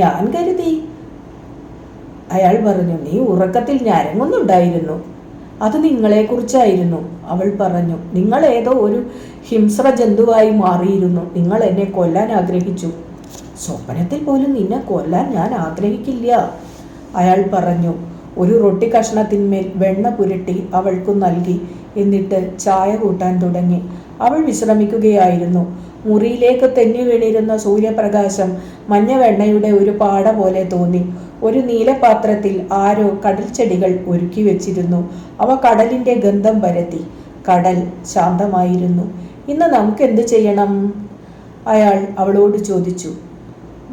ഞാൻ കരുതി. അയാൾ പറഞ്ഞു, നീ ഉറക്കത്തിൽ ഞരങ്ങുന്നുണ്ടായിരുന്നു. അത് നിങ്ങളെക്കുറിച്ചായിരുന്നു, അവൾ പറഞ്ഞു. നിങ്ങൾ ഏതോ ഒരു ഹിംസ്ര ജന്തുവായി മാറിയിരുന്നു. നിങ്ങൾ എന്നെ കൊല്ലാൻ ആഗ്രഹിച്ചു. സ്വപ്നത്തിൽ പോലും നിന്നെ കൊല്ലാൻ ഞാൻ ആഗ്രഹിക്കില്ല, അയാൾ പറഞ്ഞു. ഒരു റൊട്ടി കഷ്ണത്തിന്മേൽ വെണ്ണ പുരട്ടി അവൾക്കു നൽകി. എന്നിട്ട് ചായ കൂട്ടാൻ തുടങ്ങി. അവൾ വിശ്രമിക്കുകയായിരുന്നു. മുറിയിലേക്ക് തെന്നി വീണിരുന്ന സൂര്യപ്രകാശം മഞ്ഞവെണ്ണയുടെ ഒരു പാട പോലെ തോന്നി. ഒരു നീലപാത്രത്തിൽ ആരോ കടൽ ചെടികൾ ഒരുക്കി വെച്ചിരുന്നു. അവ കടലിൻ്റെ ഗന്ധം പരത്തി. കടൽ ശാന്തമായിരുന്നു. ഇന്ന് നമുക്ക് എന്ത് ചെയ്യണം? അയാൾ അവളോട് ചോദിച്ചു.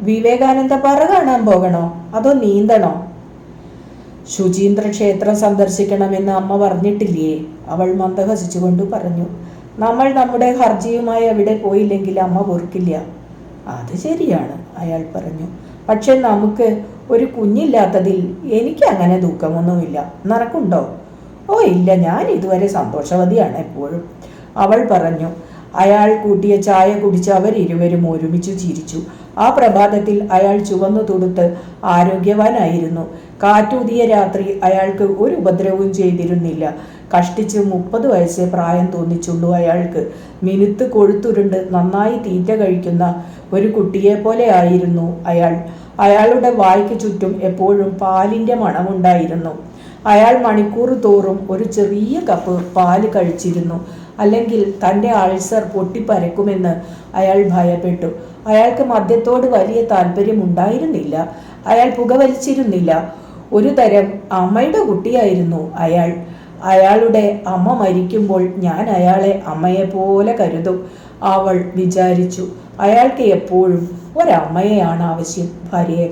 വിവേകാനന്ദ പാറ കാണാൻ പോകണോ അതോ നീന്തണോ? ശുചീന്ദ്ര ക്ഷേത്രം സന്ദർശിക്കണമെന്ന് അമ്മ പറഞ്ഞിട്ടില്ലേ? അവൾ മന്ദഹസിച്ചുകൊണ്ട് പറഞ്ഞു. നമ്മൾ നമ്മുടെ ഹർജിയുമായി അവിടെ പോയില്ലെങ്കിൽ അമ്മ പൊറുക്കില്ല. അത് ശരിയാണ്, അയാൾ പറഞ്ഞു. പക്ഷെ നമുക്ക് ഒരു കുഞ്ഞില്ലാത്തതിൽ എനിക്ക് അങ്ങനെ ദുഃഖമൊന്നുമില്ല. നിനക്കുണ്ടോ? ഓ ഇല്ല, ഞാൻ ഇതുവരെ സന്തോഷവതിയാണ് എപ്പോഴും, അവൾ പറഞ്ഞു. അയാൾ കൂട്ടിയ ചായ കുടിച്ച് അവരിരുവരും ഒരുമിച്ച് ചിരിച്ചു. ആ പ്രഭാതത്തിൽ അയാൾ ചുവന്നു തുടുത്ത് ആരോഗ്യവാനായിരുന്നു. കാറ്റൂതിയ രാത്രി അയാൾക്ക് ഒരു ഉപദ്രവവും ചെയ്തിരുന്നില്ല. കഷ്ടിച്ച് 30 വയസ്സേ പ്രായം തോന്നിച്ചുള്ളൂ അയാൾക്ക്. മിനുത്ത് കൊഴുത്തുരുണ്ട് നന്നായി തീറ്റ കഴിക്കുന്ന ഒരു കുട്ടിയെപ്പോലെ ആയിരുന്നു അയാൾ. അയാളുടെ വായ്ക്ക് ചുറ്റും എപ്പോഴും പാലിൻ്റെ മണമുണ്ടായിരുന്നു. അയാൾ മണിക്കൂർ തോറും ഒരു ചെറിയ കപ്പ് പാല് കഴിച്ചിരുന്നു. അല്ലെങ്കിൽ തൻ്റെ അൾസർ പൊട്ടിപ്പരക്കുമെന്ന് അയാൾ ഭയപ്പെട്ടു. അയാൾക്ക് മദ്യത്തോട് വലിയ താല്പര്യമുണ്ടായിരുന്നില്ല. അയാൾ പുകവലിച്ചിരുന്നില്ല. ഒരു തരം അമ്മയുടെ കുട്ടിയായിരുന്നു അയാൾ. അയാളുടെ അമ്മ മരിക്കുമ്പോൾ ഞാൻ അയാളെ അമ്മയെപ്പോലെ കരുതും, അവൾ വിചാരിച്ചു. അയാൾക്ക് എപ്പോഴും ഒരമ്മയെയാണ് ആവശ്യം, ഭാര്യയെ.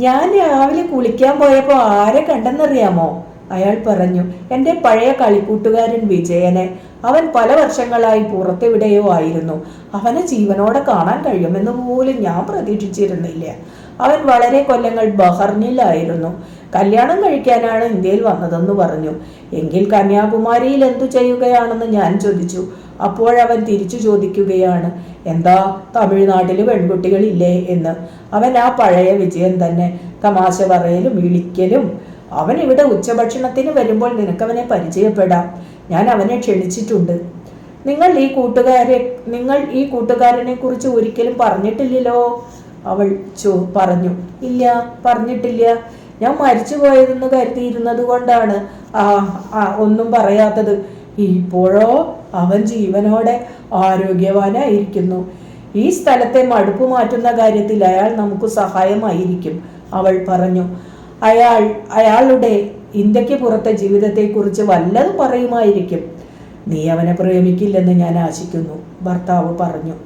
ഞാൻ രാവിലെ കുളിക്കാൻ പോയപ്പോൾ ആരെ കണ്ടെന്നറിയാമോ? അയാൾ പറഞ്ഞു. എൻ്റെ പഴയ കളിക്കൂട്ടുകാരൻ വിജയനെ. അവൻ പല വർഷങ്ങളായി പുറത്തെവിടെയോ ആയിരുന്നു. അവനെ ജീവനോടെ കാണാൻ കഴിയുമെന്ന് പോലും ഞാൻ പ്രതീക്ഷിച്ചിരുന്നില്ല. അവൻ വളരെ കൊല്ലങ്ങൾ ബഹറിനിലായിരുന്നു. കല്യാണം കഴിക്കാനാണ് ഇന്ത്യയിൽ വന്നതെന്ന് പറഞ്ഞു. എങ്കിൽ കന്യാകുമാരിയിൽ എന്തു ചെയ്യുകയാണെന്ന് ഞാൻ ചോദിച്ചു. അപ്പോഴവൻ തിരിച്ചു ചോദിക്കുകയാണ്, എന്താ തമിഴ്നാട്ടിൽ പെൺകുട്ടികളില്ലേ എന്ന്. അവൻ ആ പഴയ വിജയൻ തന്നെ, തമാശ പറയലും വിളിക്കലും. അവൻ ഇവിടെ ഉച്ചഭക്ഷണത്തിന് വരുമ്പോൾ നിനക്കവനെ പരിചയപ്പെടാം. ഞാൻ അവനെ ക്ഷണിച്ചിട്ടുണ്ട്. നിങ്ങൾ ഈ കൂട്ടുകാരനെ കുറിച്ച് ഒരിക്കലും പറഞ്ഞിട്ടില്ലല്ലോ, അവൾ പറഞ്ഞു. ഇല്ല, പറഞ്ഞിട്ടില്ല. ഞാൻ മരിച്ചു പോയതെന്ന് കരുതിയിരുന്നത് കൊണ്ടാണ് ഒന്നും പറയാത്തത്. ഇപ്പോഴോ അവൻ ജീവനോടെ ആരോഗ്യവാനായിരിക്കുന്നു. ഈ സ്ഥലത്തെ മടുപ്പ് മാറ്റുന്ന കാര്യത്തിൽ അയാൾ നമുക്ക് സഹായമായിരിക്കും, അവൾ പറഞ്ഞു. അയാളുടെ ഇന്ത്യക്ക് പുറത്തെ ജീവിതത്തെക്കുറിച്ച് വല്ലതും പറയുമായിരിക്കും. നീ അവനെ പ്രേമിക്കില്ലെന്ന് ഞാൻ ആശിക്കുന്നു, ഭർത്താവ് പറഞ്ഞു.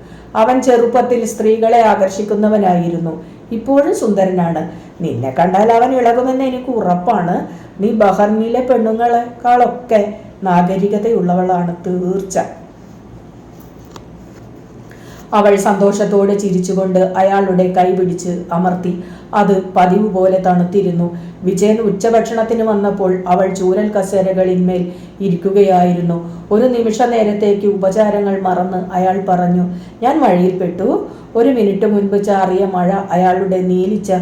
അവൻ ചെറുപ്പത്തിൽ സ്ത്രീകളെ ആകർഷിക്കുന്നവനായിരുന്നു. ഇപ്പോഴും സുന്ദരനാണ്. നിന്നെ കണ്ടാൽ അവൻ ഇളകുമെന്ന് എനിക്ക് ഉറപ്പാണ്. നീ ബഹറിനിലെ പെണ്ണുങ്ങളെക്കാളൊക്കെ നാഗരികതയുള്ളവളാണ്, തീർച്ച. അവൾ സന്തോഷത്തോടെ ചിരിച്ചുകൊണ്ട് അയാളുടെ കൈ പിടിച്ച് അമർത്തി. അത് പതിവ് പോലെ തണുത്തിരുന്നു. വിജയൻ ഉച്ചഭക്ഷണത്തിന് വന്നപ്പോൾ അവൾ ചൂരൽ കസേരകളിന്മേൽ ഇരിക്കുകയായിരുന്നു. ഒരു നിമിഷ നേരത്തേക്ക് ഉപചാരങ്ങൾ മറന്ന് അയാൾ പറഞ്ഞു, ഞാൻ മഴയിൽപ്പെട്ടു. ഒരു മിനിറ്റ് മുൻപ് ചാറിയ മഴ അയാളുടെ നീലിച്ച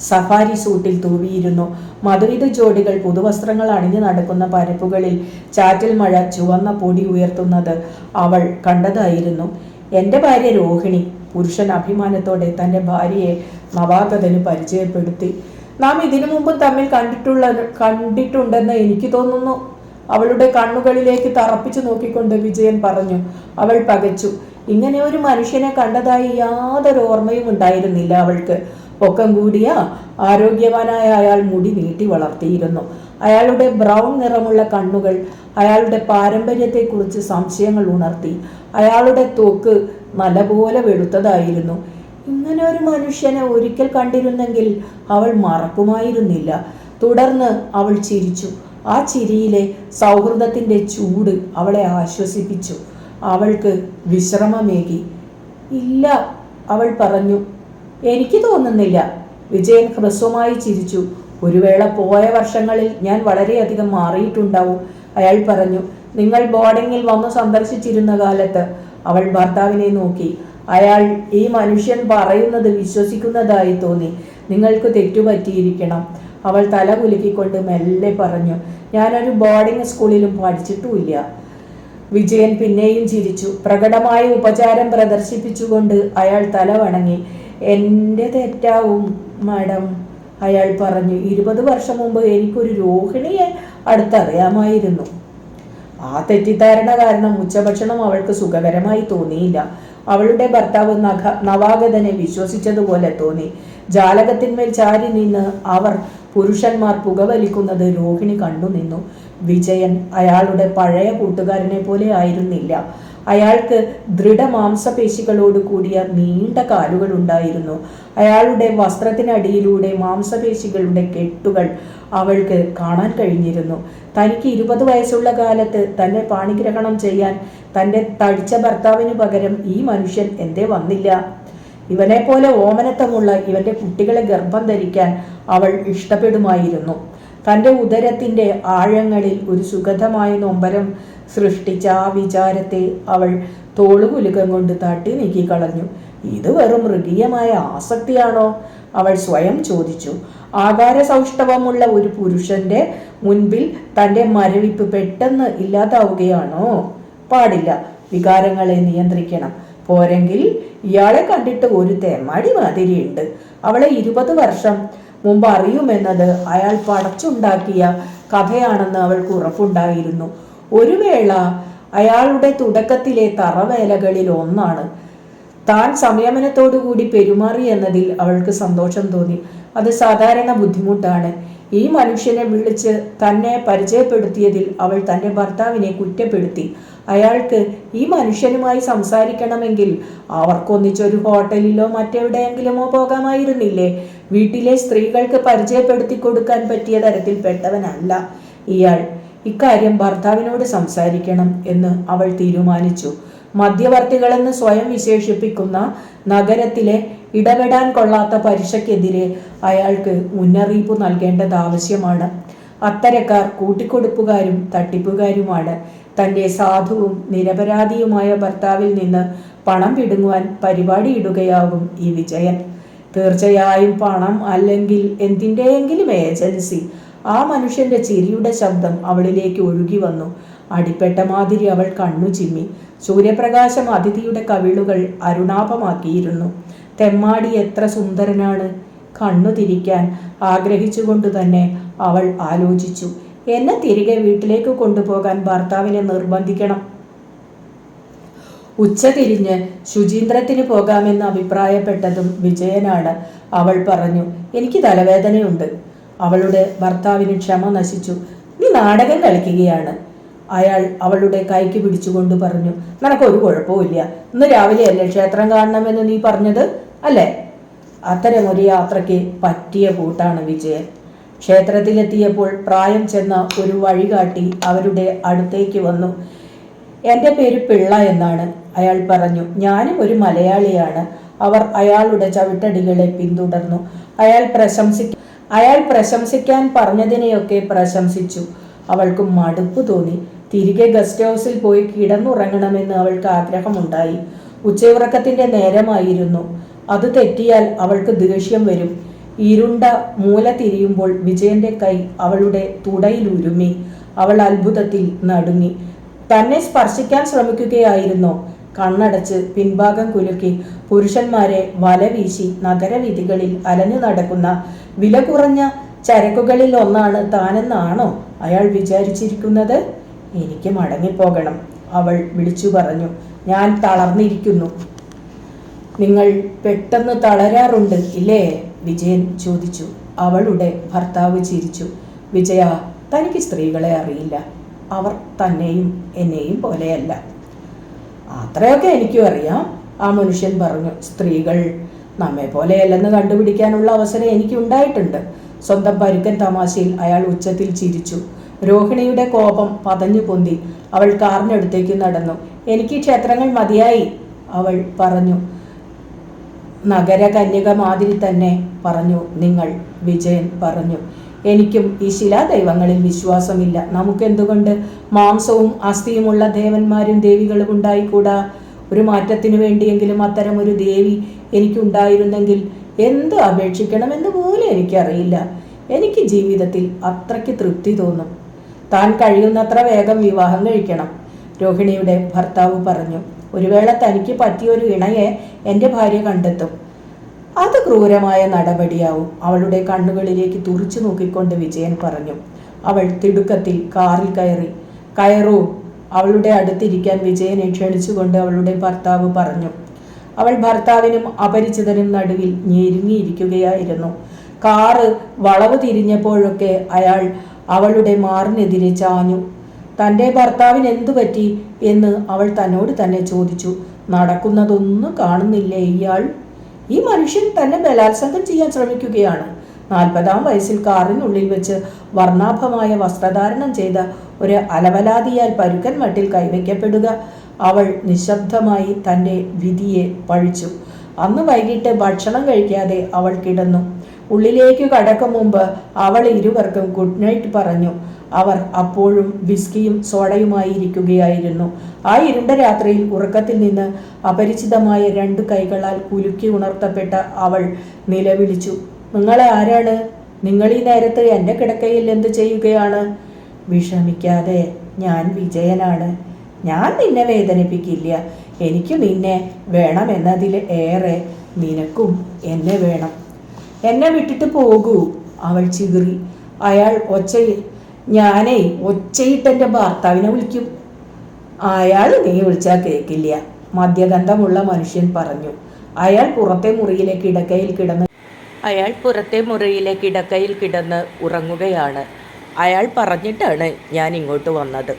സഫാരി സൂട്ടിൽ തൂവിയിരുന്നു. മധുവിധ ജോഡികൾ പുതുവസ്ത്രങ്ങൾ അണിഞ്ഞു നടക്കുന്ന പരപ്പുകളിൽ ചാറ്റൽ മഴ ചുവന്ന പൊടി ഉയർത്തുന്നത് അവൾ കണ്ടതായിരുന്നു. എൻ്റെ ഭാര്യ രോഹിണി, പുരുഷൻ അഭിമാനത്തോടെ തൻ്റെ ഭാര്യയെ നവാഗതന് പരിചയപ്പെടുത്തി. നാം ഇതിനു മുമ്പ് തമ്മിൽ കണ്ടിട്ടുണ്ടെന്ന് എനിക്ക് തോന്നുന്നു. അവളുടെ കണ്ണുകളിലേക്ക് തറപ്പിച്ചു നോക്കിക്കൊണ്ട് വിജയൻ പറഞ്ഞു. അവൾ പകച്ചു. ഇങ്ങനെ ഒരു മനുഷ്യനെ കണ്ടതായി യാതൊരു ഓർമ്മയും ഉണ്ടായിരുന്നില്ല അവൾക്ക്. പൊക്കം കൂടിയ ആരോഗ്യവാനായ അയാൾ മുടി നീട്ടി വളർത്തിയിരുന്നു. അയാളുടെ ബ്രൗൺ നിറമുള്ള കണ്ണുകൾ അയാളുടെ പാരമ്പര്യത്തെക്കുറിച്ച് സംശയങ്ങൾ ഉണർത്തി. അയാളുടെ ത്വക്ക് നല്ലപോലെ വെളുത്തതായിരുന്നു. ഇങ്ങനെ ഒരു മനുഷ്യനെ ഒരിക്കൽ കണ്ടിരുന്നെങ്കിൽ അവൾ മറക്കുമായിരുന്നില്ല. തുടർന്ന് അവൾ ചിരിച്ചു. ആ ചിരിയിലെ സൗഹൃദത്തിൻ്റെ ചൂട് അവളെ ആശ്വസിപ്പിച്ചു. അവൾക്ക് വിശ്രമമേകി. ഇല്ല, അവൾ പറഞ്ഞു, എനിക്ക് തോന്നുന്നില്ല. വിജയൻ ഹ്രസ്വമായി ചിരിച്ചു. ഒരു വേള പോയ വർഷങ്ങളിൽ ഞാൻ വളരെയധികം മാറിയിട്ടുണ്ടാവും, അയാൾ പറഞ്ഞു. നിങ്ങൾ ബോർഡിങ്ങിൽ വന്നു സന്ദർശിച്ചിരുന്ന കാലത്ത്. അവൾ ഭർത്താവിനെ നോക്കി. അയാൾ ഈ മനുഷ്യൻ പറയുന്നത് വിശ്വസിക്കുന്നതായി തോന്നി. നിങ്ങൾക്ക് തെറ്റുപറ്റിയിരിക്കണം. അവൾ തല കുലുക്കിക്കൊണ്ട് മെല്ലെ പറഞ്ഞു. ഞാനൊരു ബോർഡിംഗ് സ്കൂളിലും പഠിച്ചിട്ടുമില്ല. വിജയൻ പിന്നെയും ചിരിച്ചു. പ്രകടമായ ഉപചാരം പ്രദർശിപ്പിച്ചുകൊണ്ട് അയാൾ തല വണങ്ങി. എൻ്റെ തെറ്റാവും മാഡം, അയാൾ പറഞ്ഞു. 20 വർഷം മുമ്പ് എനിക്കൊരു രോഹിണിയെ അടുത്തറിയാമായിരുന്നു. ആ തെറ്റിദ്ധാരണ കാരണം ഉച്ചഭക്ഷണം അവൾക്ക് സുഖകരമായി തോന്നിയില്ല. അവളുടെ ഭർത്താവ് നവാഗതനെ വിശ്വസിച്ചതുപോലെ തോന്നി. ജാലകത്തിന്മേൽ ചാരി നിന്ന് അവർ പുരുഷന്മാർ പുകവലിക്കുന്നത് രോഹിണി കണ്ടുനിന്നു. വിജയൻ അയാളുടെ പഴയ കൂട്ടുകാരനെ പോലെ ആയിരുന്നില്ല. അയാൾക്ക് ദൃഢമാംസപേശികളോട് കൂടിയ നീണ്ട കാലുകൾ ഉണ്ടായിരുന്നു. അയാളുടെ വസ്ത്രത്തിനടിയിലൂടെ മാംസപേശികളുടെ കെട്ടുകൾ അവൾക്ക് കാണാൻ കഴിഞ്ഞിരുന്നു. തനിക്ക് 20 വയസ്സുള്ള കാലത്ത് തന്നെ പാണിഗ്രഹണം ചെയ്യാൻ തൻ്റെ തടിച്ച ഭർത്താവിന് പകരം ഈ മനുഷ്യൻ എന്തേ വന്നില്ല? ഇവനെ പോലെ ഓമനത്തമുള്ള ഇവന്റെ കുട്ടികളെ ഗർഭം ധരിക്കാൻ അവൾ ഇഷ്ടപ്പെടുമായിരുന്നു. തൻ്റെ ഉദരത്തിൻ്റെ ആഴങ്ങളിൽ ഒരു സുഗന്ധമായ നൊമ്പരം സൃഷ്ടിച്ച ആ വിചാരത്തെ അവൾ തോളുകുലുക്കം കൊണ്ട് തട്ടി നീക്കിക്കളഞ്ഞു. ഇത് വെറും മൃഗീയമായ ആസക്തിയാണോ? അവൾ സ്വയം ചോദിച്ചു. ആകാര സൗഷ്ഠവമുള്ള ഒരു പുരുഷന്റെ മുൻപിൽ തൻ്റെ മരവിപ്പ് പെട്ടെന്ന് ഇല്ലാതാവുകയാണോ? പാടില്ല. വികാരങ്ങളെ നിയന്ത്രിക്കണം. പോരെങ്കിൽ ഇയാളെ കണ്ടിട്ട് ഒരു തെമ്മാടി മാതിരിയുണ്ട്. അവളെ 20 വർഷം മുമ്പ് അറിയുമെന്നത് അയാൾ പടച്ചുണ്ടാക്കിയ കഥയാണെന്ന് അവൾക്ക് ഉറപ്പുണ്ടായിരുന്നു. ഒരു വേള അയാളുടെ തുടക്കത്തിലെ തറവേലകളിൽ ഒന്നാണ്. താൻ സംയമനത്തോടുകൂടി പെരുമാറി എന്നതിൽ അവൾക്ക് സന്തോഷം തോന്നി. അത് സാധാരണ ബുദ്ധിമുട്ടാണ്. ഈ മനുഷ്യനെ വിളിച്ച് തന്നെ പരിചയപ്പെടുത്തിയതിൽ അവൾ തൻ്റെ ഭർത്താവിനെ കുറ്റപ്പെടുത്തി. അയാൾക്ക് ഈ മനുഷ്യനുമായി സംസാരിക്കണമെങ്കിൽ അവർക്കൊന്നിച്ചൊരു ഹോട്ടലിലോ മറ്റെവിടെയെങ്കിലുമോ പോകാമായിരുന്നില്ലേ? വീട്ടിലെ സ്ത്രീകൾക്ക് പരിചയപ്പെടുത്തി കൊടുക്കാൻ പറ്റിയ തരത്തിൽപ്പെട്ടവനല്ല ഇയാൾ. ഇക്കാര്യം ഭർത്താവിനോട് സംസാരിക്കണം എന്ന് അവൾ തീരുമാനിച്ചു. മധ്യവർത്തികളെന്ന് സ്വയം വിശേഷിപ്പിക്കുന്ന നഗരത്തിലെ ഇടപെടാൻ കൊള്ളാത്ത പലിശയ്ക്കെതിരെ അയാൾക്ക് മുന്നറിയിപ്പ് നൽകേണ്ടത് ആവശ്യമാണ്. അത്തരക്കാർ കൂട്ടിക്കൊടുപ്പുകാരും തട്ടിപ്പുകാരുമാണ്. തൻ്റെ സാധുവും നിരപരാധിയുമായ ഭർത്താവിൽ നിന്ന് പണം പിടുങ്ങുവാൻ പരിപാടിയിടുകയാകും ഈ വിജയൻ. തീർച്ചയായും പണം, അല്ലെങ്കിൽ എന്തിൻ്റെയെങ്കിലും ഏജൻസി. ആ മനുഷ്യന്റെ ചിരിയുടെ ശബ്ദം അവളിലേക്ക് ഒഴുകി വന്നു. അടിപ്പെട്ട മാതിരി അവൾ കണ്ണു ചിമ്മി. സൂര്യപ്രകാശം അതിഥിയുടെ കവിളുകൾ അരുണാഭമാക്കിയിരുന്നു. തെമ്മാടി എത്ര സുന്ദരനാണ്! കണ്ണു തിരിക്കാൻ ആഗ്രഹിച്ചുകൊണ്ട് തന്നെ അവൾ ആലോചിച്ചു. എന്നെ തിരികെ വീട്ടിലേക്ക് കൊണ്ടുപോകാൻ ഭർത്താവിനെ നിർബന്ധിക്കണം. ഉച്ചതിരിഞ്ഞ് ശുചീന്ദ്രത്തിന് പോകാമെന്ന് അഭിപ്രായപ്പെട്ടതും വിജയനാണ്. അവൾ പറഞ്ഞു. എനിക്ക് തലവേദനയുണ്ട്. അവളുടെ ഭർത്താവിന് ക്ഷമ നശിച്ചു. നീ നാടകം കളിക്കുകയാണ്, അയാൾ അവളുടെ കൈക്ക് പിടിച്ചുകൊണ്ട് പറഞ്ഞു. നിനക്കൊരു കുഴപ്പമില്ല. ഇന്ന് രാവിലെയല്ലേ ക്ഷേത്രം കാണണമെന്ന് നീ പറഞ്ഞത് അല്ലേ? അത്തരമൊരു യാത്രയ്ക്ക് പറ്റിയ കൂട്ടാണ് വിജയൻ. ക്ഷേത്രത്തിലെത്തിയപ്പോൾ പ്രായം ചെന്ന ഒരു വഴികാട്ടി അവരുടെ അടുത്തേക്ക് വന്നു. എൻ്റെ പേര് പിള്ള എന്നാണ്, അയാൾ പറഞ്ഞു. ഞാനും ഒരു മലയാളിയാണ്. അവർ അയാളുടെ ചവിട്ടടികളെ പിന്തുടർന്നു. അയാൾ പ്രശംസിക്കാൻ പറഞ്ഞതിനെയൊക്കെ പ്രശംസിച്ചു. അവൾക്ക് മടുപ്പ് തോന്നി. തിരികെ ഗസ്റ്റ് ഹൗസിൽ പോയി കിടന്നുറങ്ങണമെന്ന് അവൾക്ക് ആഗ്രഹമുണ്ടായി. ഉച്ചയുറക്കത്തിന്റെ നേരമായിരുന്നു. അത് തെറ്റിയാൽ അവൾക്ക് ദേഷ്യം വരും. ഇരുണ്ട മൂല തിരിയുമ്പോൾ വിജയന്റെ കൈ അവളുടെ തുടയിലുരുമി. അവൾ അത്ഭുതത്തിൽ നടുങ്ങി. തന്നെ സ്പർശിക്കാൻ ശ്രമിക്കുകയായിരുന്നോ? കണ്ണടച്ച് പിൻഭാഗം കുലുക്കി പുരുഷന്മാരെ വലവീശി നഗരവീഥികളിൽ അലഞ്ഞു നടക്കുന്ന വില കുറഞ്ഞ ചരക്കുകളിൽ ഒന്നാണ് താനെന്നാണോ അയാൾ വിചാരിച്ചിരിക്കുന്നത്? എനിക്ക് മടങ്ങിപ്പോകണം, അവൾ വിളിച്ചു പറഞ്ഞു. ഞാൻ തളർന്നിരിക്കുന്നു. നിങ്ങൾ പെട്ടെന്ന് തളരാറുണ്ട് ഇല്ലേ? വിജയൻ ചോദിച്ചു. അവളുടെ ഭർത്താവ് ചിരിച്ചു. വിജയ, തനിക്ക് സ്ത്രീകളെ അറിയില്ല. അവർ തന്നെയും എന്നെയും പോലെയല്ല. അത്രയൊക്കെ എനിക്കും അറിയാം, ആ മനുഷ്യൻ പറഞ്ഞു. സ്ത്രീകൾ നമ്മെ പോലെയല്ലെന്ന് കണ്ടുപിടിക്കാനുള്ള അവസരം എനിക്കുണ്ടായിട്ടുണ്ട്. സ്വന്തം പരുക്കൻ തമാശയിൽ അയാൾ ഉച്ചത്തിൽ ചിരിച്ചു. രോഹിണിയുടെ കോപം പതഞ്ഞു പൊന്തി. അവൾ കാറിനടുത്തേക്ക് നടന്നു. എനിക്ക് ക്ഷേത്രങ്ങൾ മതിയായി, അവൾ പറഞ്ഞു. നഗര കന്യക മാതിരി തന്നെ പറഞ്ഞു നിങ്ങൾ, വിജയൻ പറഞ്ഞു. എനിക്കും ഈ ശിലാദൈവങ്ങളിൽ വിശ്വാസമില്ല. നമുക്കെന്തുകൊണ്ട് മാംസവും അസ്ഥിയുമുള്ള ദേവന്മാരും ദേവികളും ഉണ്ടായിക്കൂടാ? ഒരു മാറ്റത്തിനു വേണ്ടിയെങ്കിലും അത്തരം ഒരു ദേവി എനിക്കുണ്ടായിരുന്നെങ്കിൽ എന്ത് അപേക്ഷിക്കണമെന്ന് പോലും എനിക്കറിയില്ല. എനിക്ക് ജീവിതത്തിൽ അത്രയ്ക്ക് തൃപ്തി തോന്നും. താൻ കഴിയുന്നത്ര വേഗം വിവാഹം കഴിക്കണം, രോഹിണിയുടെ ഭർത്താവ് പറഞ്ഞു. ഒരു വേള തനിക്ക് പറ്റിയൊരു ഇണയെ എൻ്റെ ഭാര്യ കണ്ടെത്തും. അത് ക്രൂരമായ നടപടിയാവും, അവളുടെ കണ്ണുകളിലേക്ക് തുറിച്ചു നോക്കിക്കൊണ്ട് വിജയൻ പറഞ്ഞു. അവൾ തിടുക്കത്തിൽ കാറിൽ കയറൂ, അവളുടെ അടുത്തിരിക്കാൻ വിജയനെ ക്ഷണിച്ചുകൊണ്ട് അവളുടെ ഭർത്താവ് പറഞ്ഞു. അവൾ ഭർത്താവിനും അപരിചിതനും നടുവിൽ ഞെരുങ്ങിയിരിക്കുകയായിരുന്നു. കാറ് വളവ് തിരിഞ്ഞപ്പോഴൊക്കെ അയാൾ അവളുടെ മാറിനെതിരെ ചാഞ്ഞു. തൻ്റെ ഭർത്താവിന് എന്തു പറ്റി എന്ന് അവൾ തന്നോട് തന്നെ ചോദിച്ചു. നടക്കുന്നതൊന്നും കാണുന്നില്ലേ ഇയാൾ? ഈ മനുഷ്യൻ തന്നെ ബലാത്സംഗം ചെയ്യാൻ ശ്രമിക്കുകയാണ്. 40-ാം വയസ്സിൽ കാറിനുള്ളിൽ വെച്ച് വർണ്ണാഭമായ വസ്ത്രധാരണം ചെയ്ത ഒരു അലവലാതിയാൽ പരുക്കൻ മട്ടിൽ കൈവയ്ക്കപ്പെടുക. അവൾ നിശബ്ദമായി തൻ്റെ വിധിയെ പഴിച്ചു. അന്ന് വൈകിട്ട് ഭക്ഷണം കഴിക്കാതെ അവൾ കിടന്നു. ഉള്ളിലേക്ക് കടക്കും മുമ്പ് അവൾ ഇരുവർക്കും ഗുഡ് നൈറ്റ് പറഞ്ഞു. അവർ അപ്പോഴും വിസ്കിയും സോഡയുമായി ഇരിക്കുകയായിരുന്നു. ആ ഇരുണ്ട രാത്രിയിൽ ഉറക്കത്തിൽ നിന്ന് അപരിചിതമായ 2 കൈകളാൽ കുലുക്കി ഉണർത്തപ്പെട്ട അവൾ നിലവിളിച്ചു. നിങ്ങൾ ആരാണ്? നിങ്ങൾ ഈ നേരത്ത് എൻ്റെ കിടക്കയിൽ എന്ത് ചെയ്യുകയാണ്? വിഷമിക്കാതെ, ഞാൻ വിജയനാണ്. ഞാൻ നിന്നെ വേദനിപ്പിക്കില്ല. എനിക്ക് നിന്നെ വേണമെന്നതിൽ ഏറെ നിനക്കും എന്നെ വേണം. എന്നെ വിട്ടിട്ട് പോകൂ, അവൾ ചിതറി. അയാൾ ഒച്ചയിട്ടെൻ്റെ ഭർത്താവിനെ വിളിക്കും. അയാൾ നീ വിളിച്ചാൽ കേൾക്കില്ല, മദ്യഗന്ധമുള്ള മനുഷ്യൻ പറഞ്ഞു. അയാൾ പുറത്തെ മുറിയിലെ കിടക്കയിൽ കിടന്ന് ഉറങ്ങുകയാണ്. അയാൾ പറഞ്ഞിട്ടാണ് ഞാൻ ഇങ്ങോട്ട് വന്നത്.